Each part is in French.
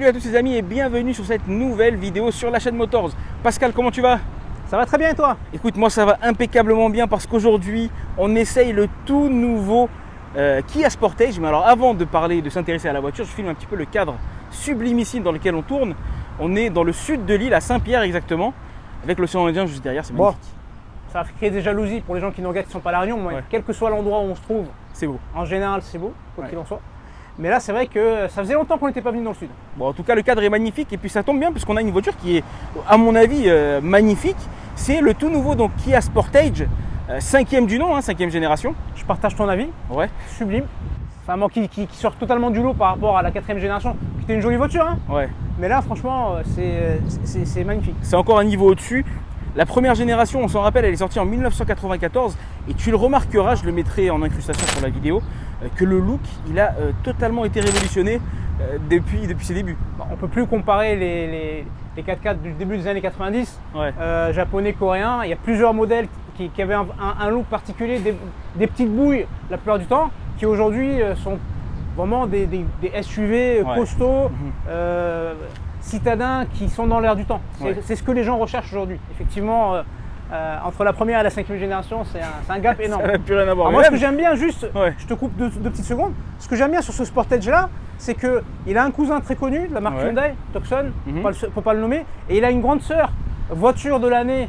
Salut à tous les amis et bienvenue sur cette nouvelle vidéo sur la chaîne Motors. Pascal, comment tu vas? Ça va très bien et toi? Écoute, moi ça va impeccablement bien parce qu'aujourd'hui on essaye le tout nouveau Kia Sportage. Mais alors avant de parler, de s'intéresser à la voiture, je filme un petit peu le cadre sublimissime dans lequel on tourne. On est dans le sud de l'île, à Saint-Pierre exactement, avec l'océan Indien juste derrière, c'est magnifique. Ça va créer des jalousies pour les gens qui nous regardent qui ne sont pas à La Réunion. Moi, Ouais. Quel que soit l'endroit où on se trouve, C'est beau. en général c'est beau, quoi Ouais. qu'il en soit. Mais là c'est vrai que ça faisait longtemps qu'on n'était pas venu dans le sud. Bon, en tout cas, le cadre est magnifique et puis ça tombe bien puisqu'on a une voiture qui est, à mon avis, magnifique. C'est le tout nouveau donc, Kia Sportage, cinquième du nom, cinquième génération. Je partage ton avis, Ouais, sublime. Enfin, moi qui sort totalement du lot par rapport à la quatrième génération, qui était une jolie voiture, hein. ouais. Mais là franchement c'est magnifique. C'est encore un niveau au-dessus. La première génération, on s'en rappelle, elle est sortie en 1994 et tu le remarqueras, je le mettrai en incrustation sur la vidéo, que le look, il a totalement été révolutionné depuis ses débuts. Bon, on ne peut plus comparer les 4x4 du début des années 90, Ouais. japonais, coréens. Il y a plusieurs modèles qui avaient un look particulier, des petites bouilles la plupart du temps, qui aujourd'hui sont vraiment des SUV Ouais. costauds, Mhm. citadins qui sont dans l'air du temps. Ouais. C'est ce que les gens recherchent aujourd'hui. Effectivement, entre la première et la cinquième génération, c'est un gap énorme. Ça n'a plus rien à voir. Alors Mais moi, ce même- que j'aime bien, juste, Ouais. je te coupe deux petites secondes. Ce que j'aime bien sur ce Sportage là, c'est qu'il a un cousin très connu de la marque Ouais. Hyundai, Tucson, Mhm. pour pas le nommer, et il a une grande sœur, voiture de l'année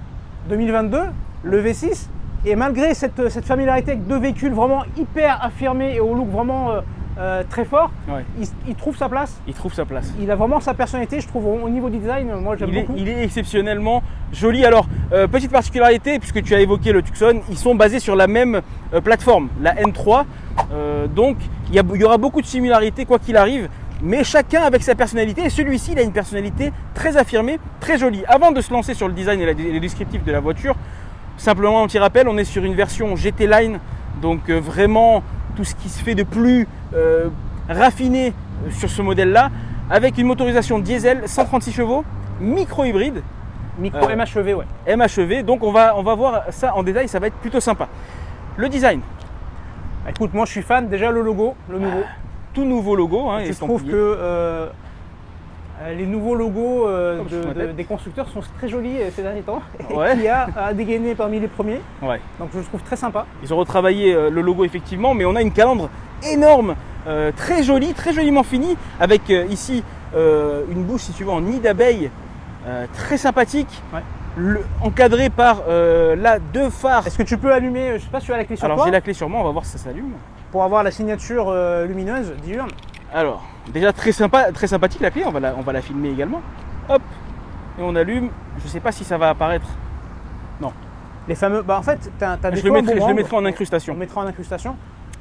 2022, le V6. Et malgré cette familiarité avec deux véhicules vraiment hyper affirmés et au look vraiment très fort, Ouais. il trouve sa place. Il trouve sa place. Il a vraiment sa personnalité, je trouve, au niveau du design. Moi, j'aime beaucoup. Il est exceptionnellement joli. Alors, petite particularité, puisque tu as évoqué le Tucson, ils sont basés sur la même plateforme, la N3. Donc, il y aura beaucoup de similarités, quoi qu'il arrive, mais chacun avec sa personnalité. Et celui-ci, il a une personnalité très affirmée, très jolie. Avant de se lancer sur le design et le descriptif de la voiture, simplement un petit rappel, on est sur une version GT Line, donc vraiment tout ce qui se fait de plus raffiné sur ce modèle-là, avec une motorisation diesel 136 chevaux, micro-hybride, Micro MHEV, ouais. MHEV. Donc on va voir ça en détail, ça va être plutôt sympa. Le design, Écoute, moi je suis fan. Déjà le logo, le nouveau. tout nouveau logo. Je trouve que les nouveaux logos Comme sur ma tête. des constructeurs sont très jolis ces derniers temps. Ouais. Et Kia a dégainé parmi les premiers. Ouais. Donc je le trouve très sympa. Ils ont retravaillé le logo effectivement, mais on a une calandre énorme, très jolie, très joliment finie, avec ici une bouche, si tu veux, en nid d'abeille, très sympathique, Ouais. encadré par là deux phares. Est-ce que tu peux allumer, je sais pas si tu as la clé sur Alors toi, j'ai la clé sur moi, on va voir si ça s'allume. pour avoir la signature lumineuse diurne. Alors, déjà très sympathique la clé, on va la filmer également. Hop, et on allume. Je sais pas si ça va apparaître. Les fameux, en fait, tu as des Je feux le en mettrai boomerang. en incrustation. On mettra en incrustation.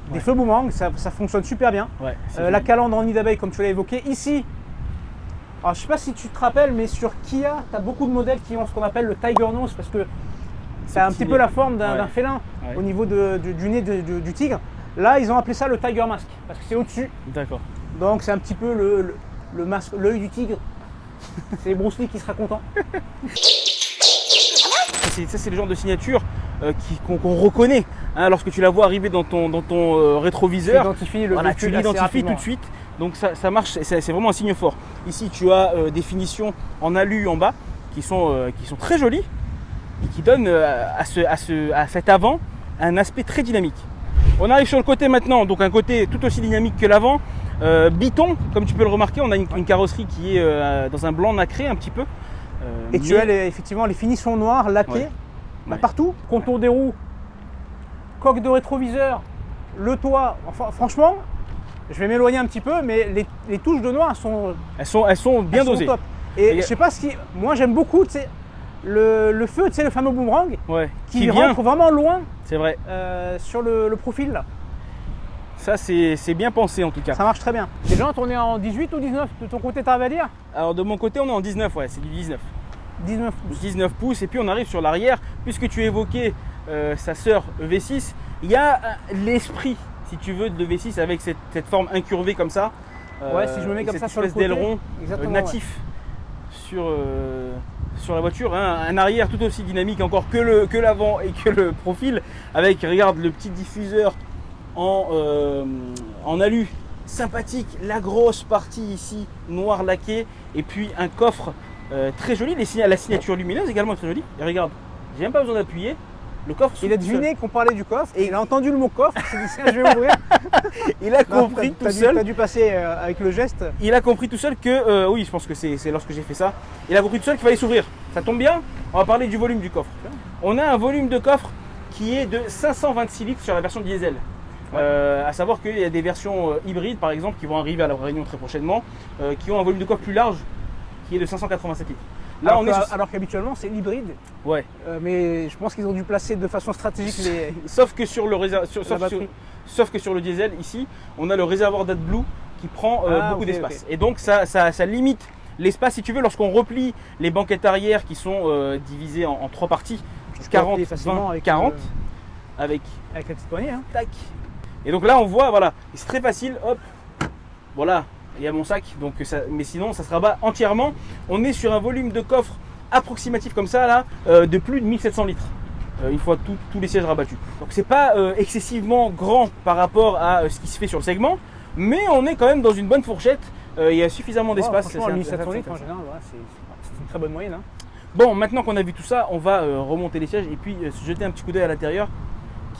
Des Ouais. feux boomerang, ça fonctionne super bien. Ouais, c'est La joli. calandre en nid d'abeille, comme tu l'as évoqué. Ici, alors je sais pas si tu te rappelles, mais sur Kia, tu as beaucoup de modèles qui ont ce qu'on appelle le Tiger Nose, parce que ça a un petit stylé. peu la forme d'un Ouais. félin Ouais. au niveau du nez du tigre. Là, ils ont appelé ça le Tiger Mask, parce que c'est au-dessus. D'accord. Donc c'est un petit peu le masque, l'œil du tigre. C'est Bruce Lee qui sera content. Ça, c'est le genre de signature qu'on reconnaît lorsque tu la vois arriver dans ton Tu rétroviseur. identifies le Voilà, tu véhicule assez l'identifies rapidement. tout de suite. Donc ça marche, c'est vraiment un signe fort. Ici, tu as des finitions en alu en bas qui sont très jolies et qui donnent à cet avant un aspect très dynamique. On arrive sur le côté maintenant, donc un côté tout aussi dynamique que l'avant. Biton, comme tu peux le remarquer, on a une carrosserie qui est dans un blanc nacré un petit peu. Et tu as effectivement les finitions noires laquées Ouais. Ouais. partout. Contour des roues, coque de rétroviseur, le toit. Enfin, franchement, je vais m'éloigner un petit peu, mais les touches de noir sont Elles sont bien elles sont dosées. top. Et je sais pas si moi j'aime beaucoup, tu sais, le feu, tu sais, le fameux boomerang Ouais. qui vient, rentre vraiment loin c'est vrai. sur le profil là. Ça, c'est bien pensé en tout cas. Ça marche très bien. Les gens, on est en 18 ou 19 de ton côté, t'arrives à dire? Alors de mon côté, on est en 19, ouais, c'est du 19. 19 pouces. 19 pouces et puis on arrive sur l'arrière, puisque tu évoquais sa sœur V6, il y a l'esprit, si tu veux, de V6 avec cette forme incurvée comme ça. Ouais, si je me mets comme cette ça sur le espèce côté, d'aileron exactement, natif sur la voiture, un arrière tout aussi dynamique encore que l'avant et que le profil, avec, regarde, le petit diffuseur en alu sympathique, la grosse partie ici noir laqué et puis un coffre très joli, la signature lumineuse également très jolie. Et regarde, j'ai même pas besoin d'appuyer. Le coffre. Il a deviné qu'on parlait du coffre et il a entendu le mot coffre. Il s'est dit tiens, je vais ouvrir. Il a compris tout seul. Tu as dû passer avec le geste. Il a compris tout seul que, oui, je pense que c'est lorsque j'ai fait ça. Il a compris tout seul qu'il fallait s'ouvrir. Ça tombe bien, on va parler du volume du coffre. On a un volume de coffre qui est de 526 litres sur la version diesel. À savoir qu'il y a des versions hybrides par exemple qui vont arriver à la Réunion très prochainement, qui ont un volume de coffre plus large qui est de 587 litres. Là, alors qu'habituellement c'est l'hybride. Ouais. Mais je pense qu'ils ont dû placer de façon stratégique les. Sauf que sur le diesel ici, on a le réservoir d'AdBlue qui prend beaucoup d'espace. Okay. Et donc ça limite l'espace si tu veux lorsqu'on replie les banquettes arrière qui sont divisées en 3 parties, 40, 20, avec 40, avec la petite poignée. Hein. Tac. Et donc là on voit, voilà, c'est très facile, hop, voilà. Il y a mon sac, donc mais sinon ça se rabat entièrement. On est sur un volume de coffre approximatif comme ça là, de plus de 1700 litres, une fois tous les sièges rabattus. Donc c'est pas excessivement grand par rapport à ce qui se fait sur le segment, mais on est quand même dans une bonne fourchette. Il y a suffisamment d'espace. Franchement, 1700 litres en général, c'est une très bonne moyenne. Hein. Bon, maintenant qu'on a vu tout ça, on va remonter les sièges et puis se jeter un petit coup d'œil à l'intérieur,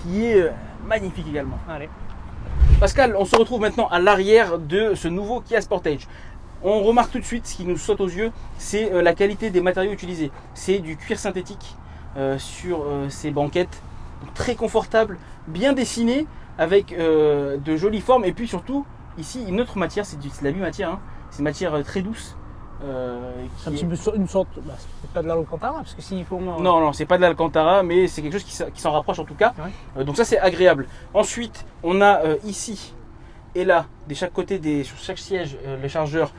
qui est magnifique également. Allez. Pascal, on se retrouve maintenant à l'arrière de ce nouveau Kia Sportage. On remarque tout de suite ce qui nous saute aux yeux, c'est la qualité des matériaux utilisés. C'est du cuir synthétique sur ces banquettes, donc très confortable, bien dessiné, avec de jolies formes. Et puis surtout, ici, une autre matière, c'est de la bi-matière, hein. C'est une matière très douce. C'est un petit peu une sorte, c'est pas de l'Alcantara parce que s'il faut. Non, c'est pas de l'Alcantara, mais c'est quelque chose qui s'en rapproche en tout cas. Ouais. Donc ça c'est agréable. Ensuite, on a ici et là, de chaque côté sur chaque siège, le chargeur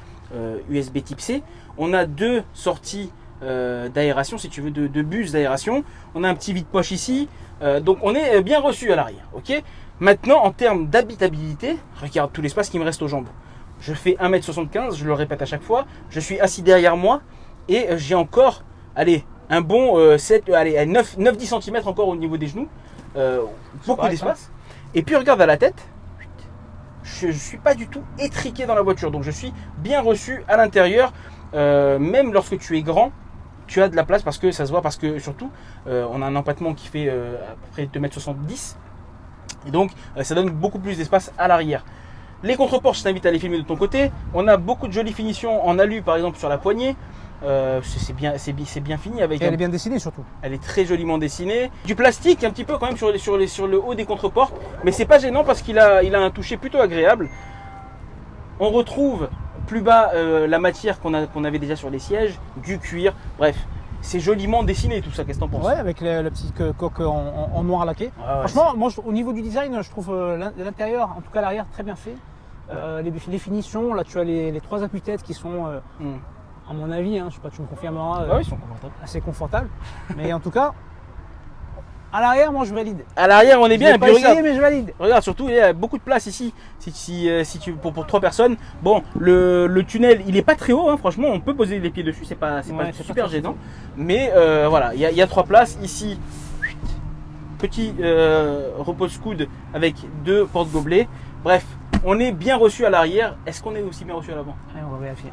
USB Type C. On a 2 sorties d'aération, si tu veux, de bus d'aération. On a un petit vide-poche ici. Donc on est bien reçu à l'arrière. Ok. Maintenant, en termes d'habitabilité, regarde tout l'espace qui me reste aux jambes. Je fais 1m75, je le répète à chaque fois. Je suis assis derrière moi et j'ai encore, un bon 9-10 cm encore au niveau des genoux. Beaucoup d'espace. Et puis regarde à la tête, je ne suis pas du tout étriqué dans la voiture. Donc je suis bien reçu à l'intérieur. Même lorsque tu es grand, tu as de la place parce que ça se voit. Parce que surtout, on a un empattement qui fait à peu près 2,70 m. Et donc ça donne beaucoup plus d'espace à l'arrière. Les contre-portes, je t'invite à les filmer de ton côté. On a beaucoup de jolies finitions en alu, par exemple sur la poignée. C'est bien fini. Elle est bien dessinée surtout. Elle est très joliment dessinée. Du plastique un petit peu quand même sur le haut des contre-portes. Mais c'est pas gênant parce qu'il a un toucher plutôt agréable. On retrouve plus bas la matière qu'on avait déjà sur les sièges, du cuir. Bref, c'est joliment dessiné tout ça. Qu'est-ce que t'en penses? Ouais, avec la petite coque en noir laqué. Ouais, franchement, moi, au niveau du design, je trouve l'intérieur, en tout cas l'arrière, très bien fait. Les finitions, là tu as les 3 appuis-têtes qui sont, à mon avis, je sais pas, tu me confirmeras, ils sont confortables. Assez confortables. Mais en tout cas, à l'arrière, moi je valide. À l'arrière, on est bien. Je vais pas essayer, mais je valide. Regarde, surtout, il y a beaucoup de place ici. Pour 3 personnes. Bon, le tunnel, il est pas très haut, hein, franchement, on peut poser les pieds dessus, c'est pas super gênant. Mais voilà, il y a 3 places ici. Petit repose-coude avec 2 porte-gobelets. Bref. On est bien reçu à l'arrière. Est-ce qu'on est aussi bien reçu à l'avant? On va vérifier.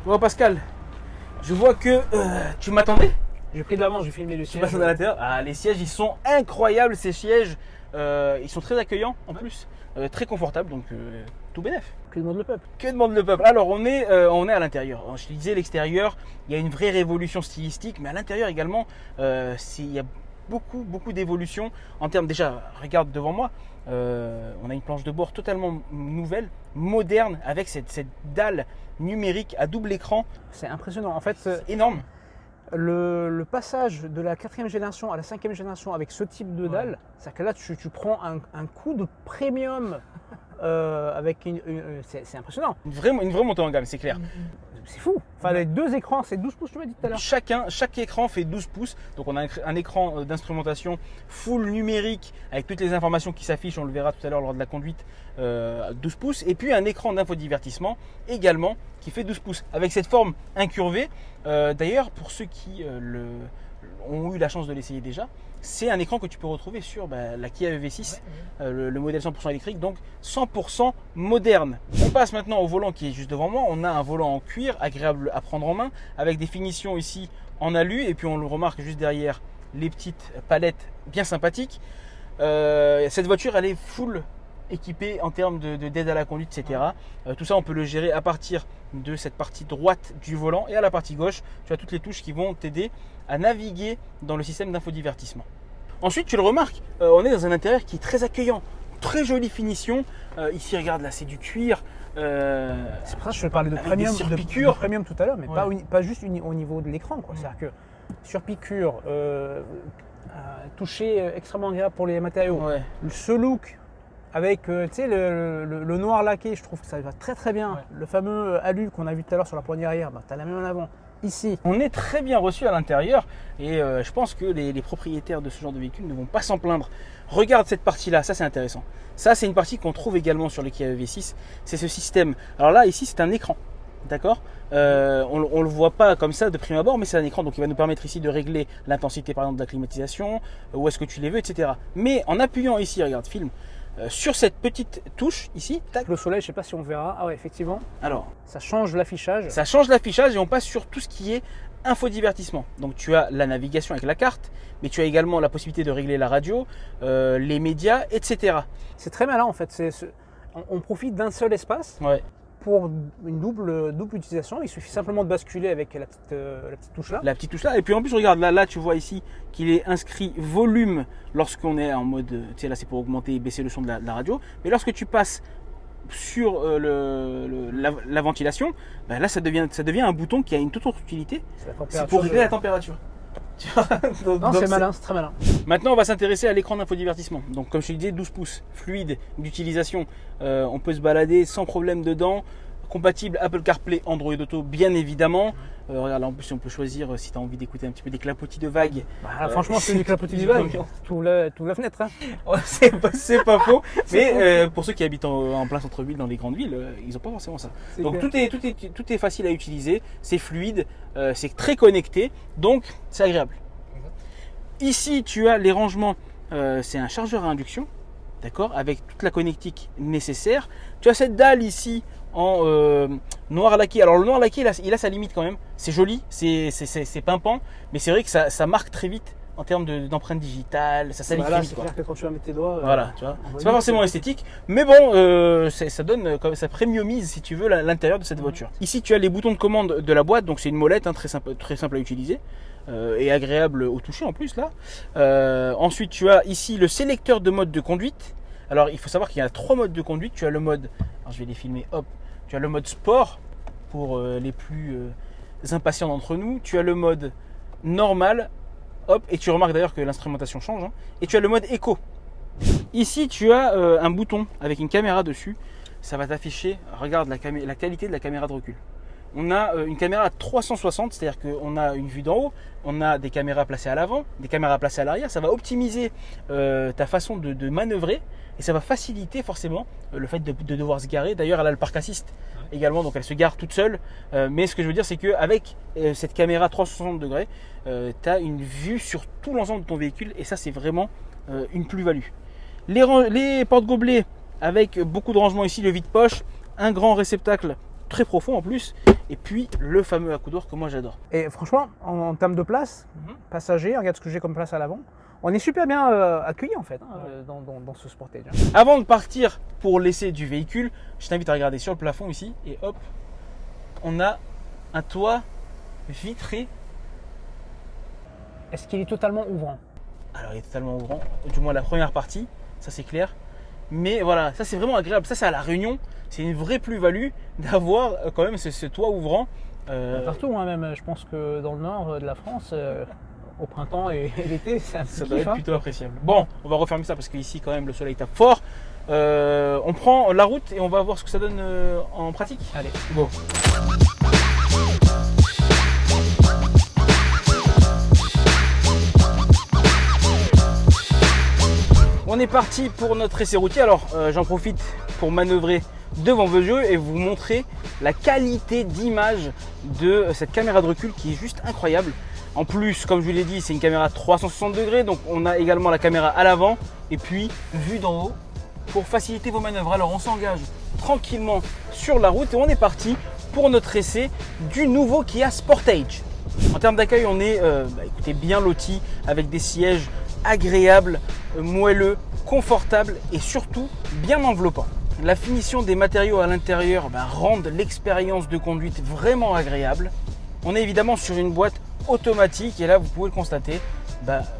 Bon Pascal, je vois que tu m'attendais. J'ai pris de l'avance, j'ai filmé le siège. Tu passes à l'intérieur. Ah, les sièges, ils sont incroyables ces sièges. Ils sont très accueillants en plus, très confortables, donc tout bénef. Que demande le peuple? Que demande le peuple? Alors on est à l'intérieur. Je te disais, l'extérieur, il y a une vraie révolution stylistique, mais à l'intérieur également, il y a beaucoup d'évolution en termes, déjà, regarde devant moi, on a une planche de bord totalement nouvelle, moderne, avec cette dalle numérique à double écran. C'est impressionnant, en fait, c'est énorme. Le passage de la 4e génération à la 5e génération avec ce type de dalle, c'est-à-dire que là tu prends un coup de premium avec c'est impressionnant. Une vraie montée en gamme, c'est clair. C'est fou. Enfin, les 2 écrans, c'est 12 pouces, tu m'as dit tout à l'heure. Chaque écran fait 12 pouces. Donc on a un écran d'instrumentation full numérique avec toutes les informations qui s'affichent, on le verra tout à l'heure lors de la conduite, 12 pouces. Et puis un écran d'infodivertissement également qui fait 12 pouces avec cette forme incurvée. D'ailleurs, pour ceux qui ont eu la chance de l'essayer déjà, c'est un écran que tu peux retrouver sur la Kia EV6, le modèle 100% électrique, donc 100% moderne. On passe maintenant au volant qui est juste devant moi. On a un volant en cuir, agréable à prendre en main, avec des finitions ici en alu, et puis on le remarque juste derrière les petites palettes bien sympathiques. Cette voiture, elle est full équipée en termes d'aide à la conduite, etc. Tout ça, on peut le gérer à partir de cette partie droite du volant, et à la partie gauche, tu as toutes les touches qui vont t'aider à naviguer dans le système d'infodivertissement. Ensuite, tu le remarques, on est dans un intérieur qui est très accueillant, très jolie finition. Ici, regarde, là, c'est du cuir. C'est pour ça que je te parlais de avec premium, des surpiqûres. de premium tout à l'heure, mais Ouais. pas juste au niveau de l'écran, quoi. C'est-à-dire que surpiqûre, toucher extrêmement agréable pour les matériaux. Ouais. Ce look avec tu sais, le noir laqué, je trouve que ça va très très bien. Ouais. Le fameux alu qu'on a vu tout à l'heure sur la poignée arrière, tu as la même en avant. Ici, On est très bien reçu à l'intérieur, et je pense que les propriétaires de ce genre de véhicule ne vont pas s'en plaindre. Regarde cette partie-là, ça c'est intéressant. Ça, c'est une partie qu'on trouve également sur le Kia EV6, c'est ce système. Alors là, ici, c'est un écran, d'accord. On ne le voit pas comme ça de prime abord, mais c'est un écran, donc il va nous permettre ici de régler l'intensité par exemple de la climatisation, où est-ce que tu les veux, etc. Mais en appuyant ici, regarde, film, sur cette petite touche ici, tac, le soleil, je sais pas si on verra. Ah ouais, effectivement, alors ça change l'affichage. ça change l'affichage et on passe sur tout ce qui est infodivertissement. Donc tu as la navigation avec la carte, mais tu as également la possibilité de régler la radio, les médias, etc. C'est très malin en fait. On profite d'un seul espace Ouais. pour une double utilisation. Il suffit simplement de basculer avec la petite touche là. La petite touche là. Et puis en plus, regarde, là tu vois ici qu'il est inscrit volume lorsqu'on est en mode, tu sais, là c'est pour augmenter et baisser le son de la radio. Mais lorsque tu passes sur la ventilation, là ça devient un bouton qui a une toute autre utilité. C'est pour régler la température. Tu vois, Non, c'est malin, c'est très malin. Maintenant, on va s'intéresser à l'écran d'infodivertissement. Donc, comme je te disais, 12 pouces, fluide d'utilisation. On peut se balader sans problème dedans. Compatible Apple CarPlay, Android Auto, bien évidemment. Regarde, là, en plus, on peut choisir si tu as envie d'écouter un petit peu des clapotis de vagues. Franchement, c'est du clapotis du vague. Tout la fenêtre. Hein. Ouais, c'est pas faux. Mais pour ceux qui habitent en plein centre-ville, dans les grandes villes, ils n'ont pas forcément ça. Donc, tout est facile à utiliser. C'est fluide, c'est très connecté. Donc, c'est agréable. Ici, tu as les rangements. C'est un chargeur à induction, d'accord, avec toute la connectique nécessaire. Tu as cette dalle ici en noir laqué. Alors le noir laqué, il a sa limite quand même. C'est joli, c'est pimpant, mais c'est vrai que ça marque très vite en termes d'empreinte digitale. Ça salit très vite. C'est clair que quand tu vas mettre tes doigts. Voilà, tu vois. C'est pas forcément esthétique, mais bon, ça donne, ça premiumise si tu veux l'intérieur de cette voiture. Ici, tu as les boutons de commande de la boîte, donc c'est une molette, hein, très simple à utiliser. Et agréable au toucher en plus là. Ensuite, tu as ici le sélecteur de mode de conduite. Alors, il faut savoir qu'il y a 3 modes de conduite. Tu as le mode, alors je vais les filmer, hop. Tu as le mode sport pour les plus impatients d'entre nous. Tu as le mode normal, hop. Et tu remarques d'ailleurs que l'instrumentation change. Hein. Et tu as le mode éco. Ici, tu as un bouton avec une caméra dessus. Ça va t'afficher, regarde la qualité de la caméra de recul. On a une caméra à 360, c'est-à-dire qu'on a une vue d'en haut, on a des caméras placées à l'avant, des caméras placées à l'arrière. Ça va optimiser ta façon de manœuvrer et ça va faciliter forcément le fait de devoir se garer. D'ailleurs, elle a le parc assist également, donc elle se gare toute seule. Mais ce que je veux dire, c'est qu'avec cette caméra 360 degrés, tu as une vue sur tout l'ensemble de ton véhicule et ça, c'est vraiment une plus-value. Les porte-gobelets avec beaucoup de rangements ici, le vide-poche, un grand réceptacle très profond en plus, et puis le fameux accoudoir que moi j'adore. Et franchement, en termes de place, passager, regarde ce que j'ai comme place à l'avant. On est super bien accueillis en fait dans ce Sportage. Avant de partir pour l'essai du véhicule, je t'invite à regarder sur le plafond ici, et hop, on a un toit vitré. Est-ce qu'il est totalement ouvrant? Alors il est totalement ouvrant, du moins la première partie, ça c'est clair. Mais voilà, ça c'est vraiment agréable. Ça c'est à La Réunion, c'est une vraie plus-value d'avoir quand même ce toit ouvrant. Partout, hein, même je pense que dans le nord de la France, au printemps et l'été, ça doit être plutôt appréciable. Bon, on va refermer ça parce qu'ici quand même le soleil tape fort. On prend la route et on va voir ce que ça donne en pratique. Allez, go. On est parti pour notre essai routier. Alors j'en profite pour manœuvrer devant vos yeux et vous montrer la qualité d'image de cette caméra de recul qui est juste incroyable. En plus, comme je vous l'ai dit, c'est une caméra 360 degrés, donc on a également la caméra à l'avant et puis vue d'en haut pour faciliter vos manœuvres. Alors on s'engage tranquillement sur la route et on est parti pour notre essai du nouveau Kia Sportage. En termes d'accueil, on est écoutez, bien loti avec des sièges agréables, moelleux, confortables et surtout bien enveloppants. La finition des matériaux à l'intérieur rendent l'expérience de conduite vraiment agréable. On est évidemment sur une boîte automatique et là vous pouvez le constater,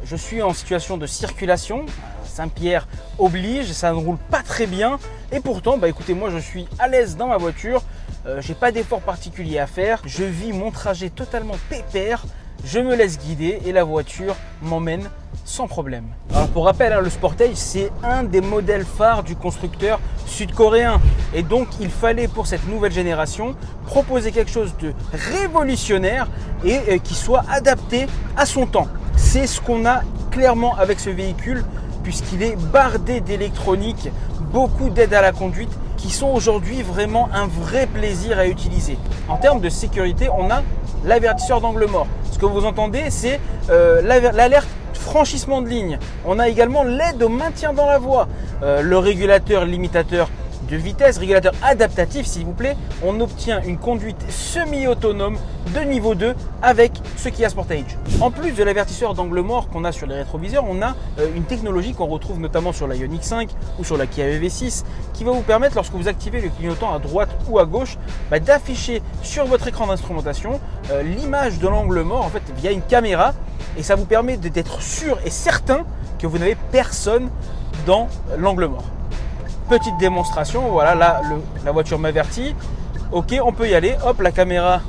je suis en situation de circulation. Saint-Pierre oblige, ça ne roule pas très bien et pourtant écoutez, moi je suis à l'aise dans ma voiture, j'ai pas d'effort particulier à faire, je vis mon trajet totalement pépère, je me laisse guider et la voiture m'emmène sans problème. Alors pour rappel, le Sportage c'est un des modèles phares du constructeur sud-coréen et donc il fallait pour cette nouvelle génération proposer quelque chose de révolutionnaire et qui soit adapté à son temps. C'est ce qu'on a clairement avec ce véhicule puisqu'il est bardé d'électronique, beaucoup d'aides à la conduite qui sont aujourd'hui vraiment un vrai plaisir à utiliser. En termes de sécurité, on a l'avertisseur d'angle mort. Ce que vous entendez, c'est l'alerte franchissement de ligne. On a également l'aide au maintien dans la voie, le régulateur limitateur de vitesse, régulateur adaptatif s'il vous plaît. On obtient une conduite semi-autonome de niveau 2 avec ce Kia Sportage. En plus de l'avertisseur d'angle mort qu'on a sur les rétroviseurs, on a une technologie qu'on retrouve notamment sur la Ioniq 5 ou sur la Kia EV6 qui va vous permettre, lorsque vous activez le clignotant à droite ou à gauche, d'afficher sur votre écran d'instrumentation l'image de l'angle mort en fait via une caméra et ça vous permet d'être sûr et certain que vous n'avez personne dans l'angle mort. Petite démonstration, voilà, là la voiture m'avertit, ok on peut y aller, hop la caméra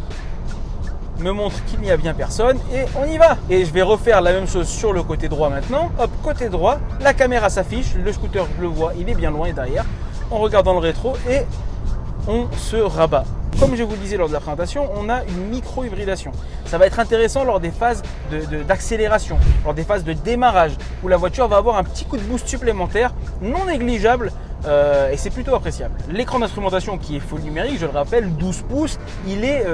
me montre qu'il n'y a bien personne et on y va. Et je vais refaire la même chose sur le côté droit maintenant, hop côté droit, la caméra s'affiche, le scooter je le vois, il est bien loin et derrière, on regarde dans le rétro et on se rabat. Comme je vous le disais lors de la présentation, on a une micro-hybridation. Ça va être intéressant lors des phases d'accélération, lors des phases de démarrage, où la voiture va avoir un petit coup de boost supplémentaire, non négligeable, et c'est plutôt appréciable. L'écran d'instrumentation qui est full numérique, je le rappelle, 12 pouces, il est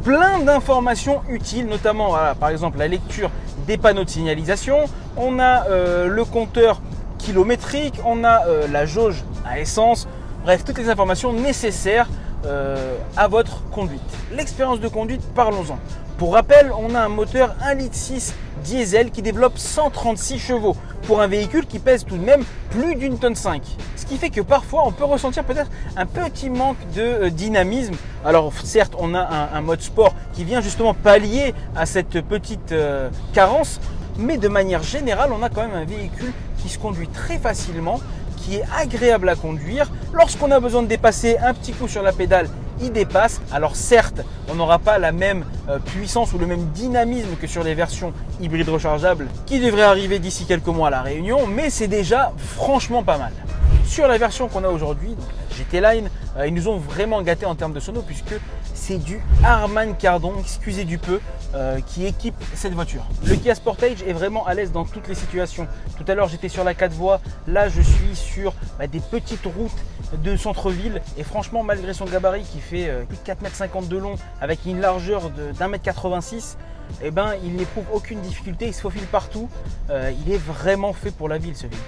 plein d'informations utiles, notamment par exemple la lecture des panneaux de signalisation, on a le compteur kilométrique, on a la jauge à essence, bref, toutes les informations nécessaires à votre conduite. L'expérience de conduite, parlons-en. Pour rappel, on a un moteur 1,6 litre diesel qui développe 136 chevaux pour un véhicule qui pèse tout de même plus d'1,5 tonne. Ce qui fait que parfois on peut ressentir peut-être un petit manque de dynamisme. Alors certes, on a un mode sport qui vient justement pallier à cette petite carence, mais de manière générale, on a quand même un véhicule qui se conduit très facilement, qui est agréable à conduire. Lorsqu'on a besoin de dépasser un petit coup sur la pédale, il dépasse. Alors certes, on n'aura pas la même puissance ou le même dynamisme que sur les versions hybrides rechargeables qui devraient arriver d'ici quelques mois à la Réunion, mais c'est déjà franchement pas mal. Sur la version qu'on a aujourd'hui, donc la GT Line, ils nous ont vraiment gâté en termes de sono puisque c'est du Harman Kardon, excusez du peu, qui équipe cette voiture. Le Kia Sportage est vraiment à l'aise dans toutes les situations. Tout à l'heure j'étais sur la 4 voies, là je suis sur des petites routes de centre-ville et franchement malgré son gabarit qui fait plus de 4,50 m de long avec une largeur d'1,86 m, il n'éprouve aucune difficulté, il se faufile partout, il est vraiment fait pour la ville ce véhicule.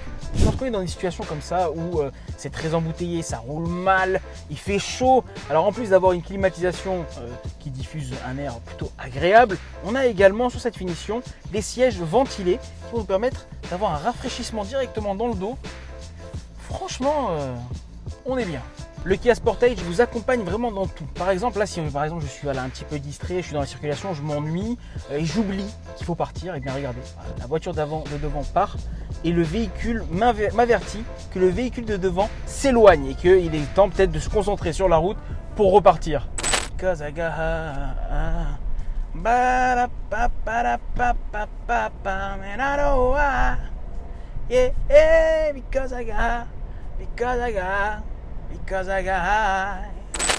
Lorsqu'on est dans des situations comme ça où c'est très embouteillé, ça roule mal, il fait chaud, alors en plus d'avoir une climatisation qui diffuse un air plutôt agréable, on a également sur cette finition des sièges ventilés qui vont nous permettre d'avoir un rafraîchissement directement dans le dos. Franchement, on est bien. Le Kia Sportage vous accompagne vraiment dans tout. Par exemple, là, si par exemple je suis un petit peu distrait, je suis dans la circulation, je m'ennuie et j'oublie qu'il faut partir, et bien regardez, la voiture de devant part et le véhicule m'avertit que le véhicule de devant s'éloigne et qu'il est temps peut-être de se concentrer sur la route pour repartir. Because I got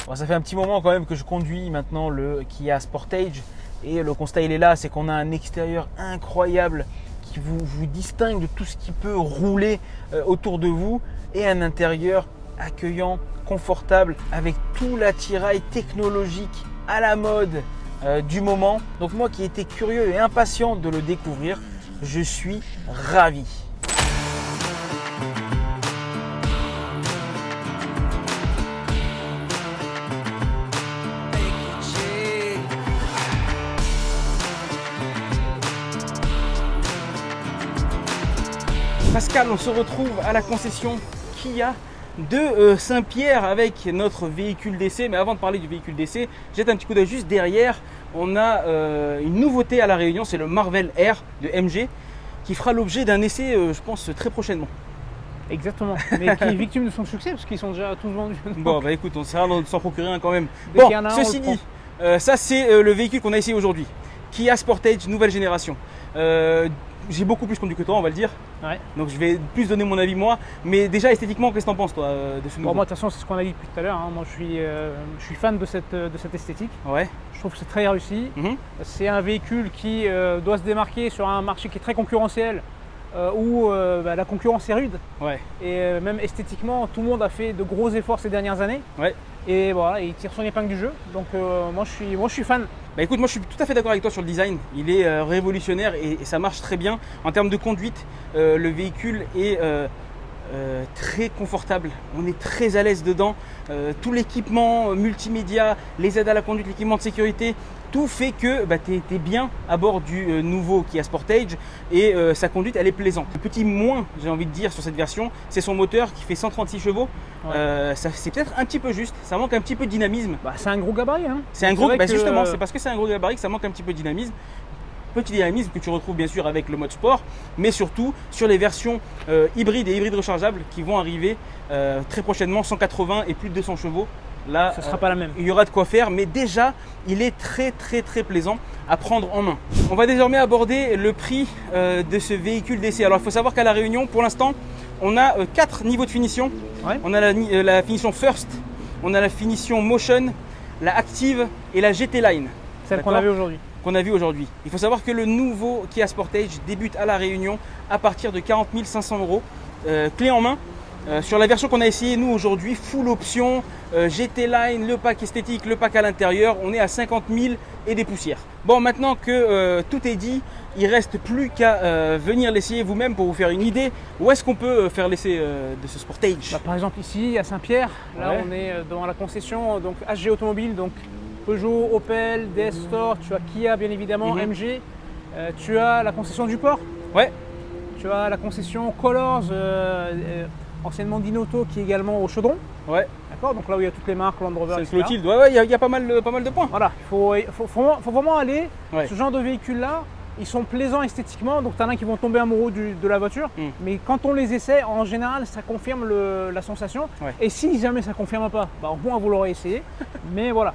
Bon, ça fait un petit moment quand même que je conduis maintenant le Kia Sportage et le constat il est là, c'est qu'on a un extérieur incroyable qui vous distingue de tout ce qui peut rouler autour de vous et un intérieur accueillant, confortable avec tout l'attirail technologique à la mode du moment. Donc moi qui étais curieux et impatient de le découvrir, je suis ravi. Pascal, on se retrouve à la concession Kia de Saint-Pierre avec notre véhicule d'essai. Mais avant de parler du véhicule d'essai, jette un petit coup d'œil juste derrière. On a une nouveauté à La Réunion, c'est le Marvel R de MG qui fera l'objet d'un essai, je pense, très prochainement. Exactement, mais qui est victime de son succès parce qu'ils sont déjà tous vendus. Bon, bah écoute, on essaiera de s'en procurer un quand même. Dès Bon, qu'il y en a un, ceci dit, ça c'est le véhicule qu'on a essayé aujourd'hui. Kia Sportage nouvelle génération. J'ai beaucoup plus conduit que toi, on va le dire. Ouais. Donc je vais plus donner mon avis moi. Mais déjà esthétiquement, qu'est-ce que t'en penses toi de ce nouveau? Bon, moi de toute façon c'est ce qu'on a dit depuis tout à l'heure. Hein. Moi je suis fan de cette esthétique. Ouais. Je trouve que c'est très réussi. C'est un véhicule qui doit se démarquer sur un marché qui est très concurrentiel. Où la concurrence est rude. Ouais. Et même esthétiquement, tout le monde a fait de gros efforts ces dernières années. Ouais. Et voilà, il tire son épingle du jeu. Donc moi je suis fan. Bah écoute, moi je suis tout à fait d'accord avec toi sur le design. Il est révolutionnaire et ça marche très bien. En termes de conduite, le véhicule est très confortable. On est très à l'aise dedans. Tout l'équipement multimédia, les aides à la conduite, l'équipement de sécurité, tout fait que tu es bien à bord du nouveau Kia Sportage et sa conduite elle est plaisante. Le petit moins, j'ai envie de dire, sur cette version, c'est son moteur qui fait 136 chevaux. Ouais. C'est peut-être un petit peu juste, ça manque un petit peu de dynamisme. Bah, c'est un gros gabarit. Hein. C'est un gros, justement, c'est parce que c'est un gros gabarit que ça manque un petit peu de dynamisme. Petit dynamisme que tu retrouves bien sûr avec le mode sport, mais surtout sur les versions hybrides et hybrides rechargeables qui vont arriver très prochainement, 180 et plus de 200 chevaux. Là, ça ne sera pas la même. Il y aura de quoi faire, mais déjà, il est très plaisant à prendre en main. On va désormais aborder le prix de ce véhicule d'essai. Alors, il faut savoir qu'à La Réunion, pour l'instant, on a 4 niveaux de finition. Ouais. On a la finition First, on a la finition Motion, la Active et la GT Line. Celle qu'on a vue aujourd'hui. Il faut savoir que le nouveau Kia Sportage débute à La Réunion à partir de 40 500 €, clé en main. Sur la version qu'on a essayé nous aujourd'hui, full option, GT Line, le pack esthétique, le pack à l'intérieur, on est à 50 000 et des poussières. Bon, maintenant que tout est dit, il ne reste plus qu'à venir l'essayer vous-même pour vous faire une idée. Où est-ce qu'on peut faire l'essai de ce Sportage? Par exemple ici à Saint-Pierre, là on est dans la concession donc HG Automobile, donc Peugeot, Opel, DS Store, tu as Kia bien évidemment, MG, tu as la concession du port. Ouais. Tu as la concession Colors, anciennement Dinoto, qui est également au Chaudron. Ouais. D'accord, donc là où il y a toutes les marques, Land Rover, etc. Clotilde, ouais, il y a pas mal de points. Voilà, il faut vraiment aller. Ce genre de véhicules-là, ils sont plaisants esthétiquement, donc tu en as qui vont tomber amoureux de la voiture. Mais quand on les essaie, en général, ça confirme la sensation. Ouais. Et si jamais ça ne confirme pas, bah, au moins vous l'aurez essayé. Mais voilà.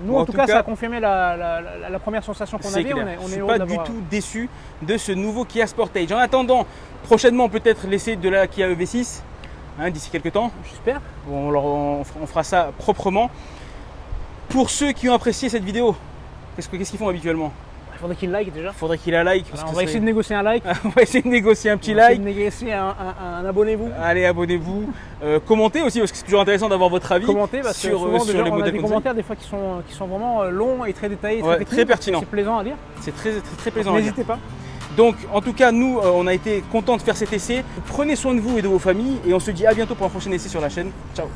Nous, en tout cas, ça a confirmé la première sensation qu'on avait. On est pas du tout déçu de ce nouveau Kia Sportage. En attendant, prochainement, peut-être l'essai de la Kia EV6, d'ici quelques temps. J'espère. On fera ça proprement. Pour ceux qui ont apprécié cette vidéo, qu'est-ce qu'ils font habituellement? Il faudrait qu'il like déjà. Il faudrait qu'il la like. On va essayer de négocier un like. On va essayer de négocier un petit like. On va essayer de négocier un abonnez-vous. Allez, abonnez-vous. Commentez aussi parce que c'est toujours intéressant d'avoir votre avis. Commentez parce que souvent, sur les modèles. On a des commentaires des fois qui sont vraiment longs et très détaillés, très pertinents. C'est plaisant à lire. C'est très plaisant à lire. N'hésitez pas. Donc en tout cas nous on a été contents de faire cet essai. Prenez soin de vous et de vos familles et on se dit à bientôt pour un prochain essai sur la chaîne. Ciao.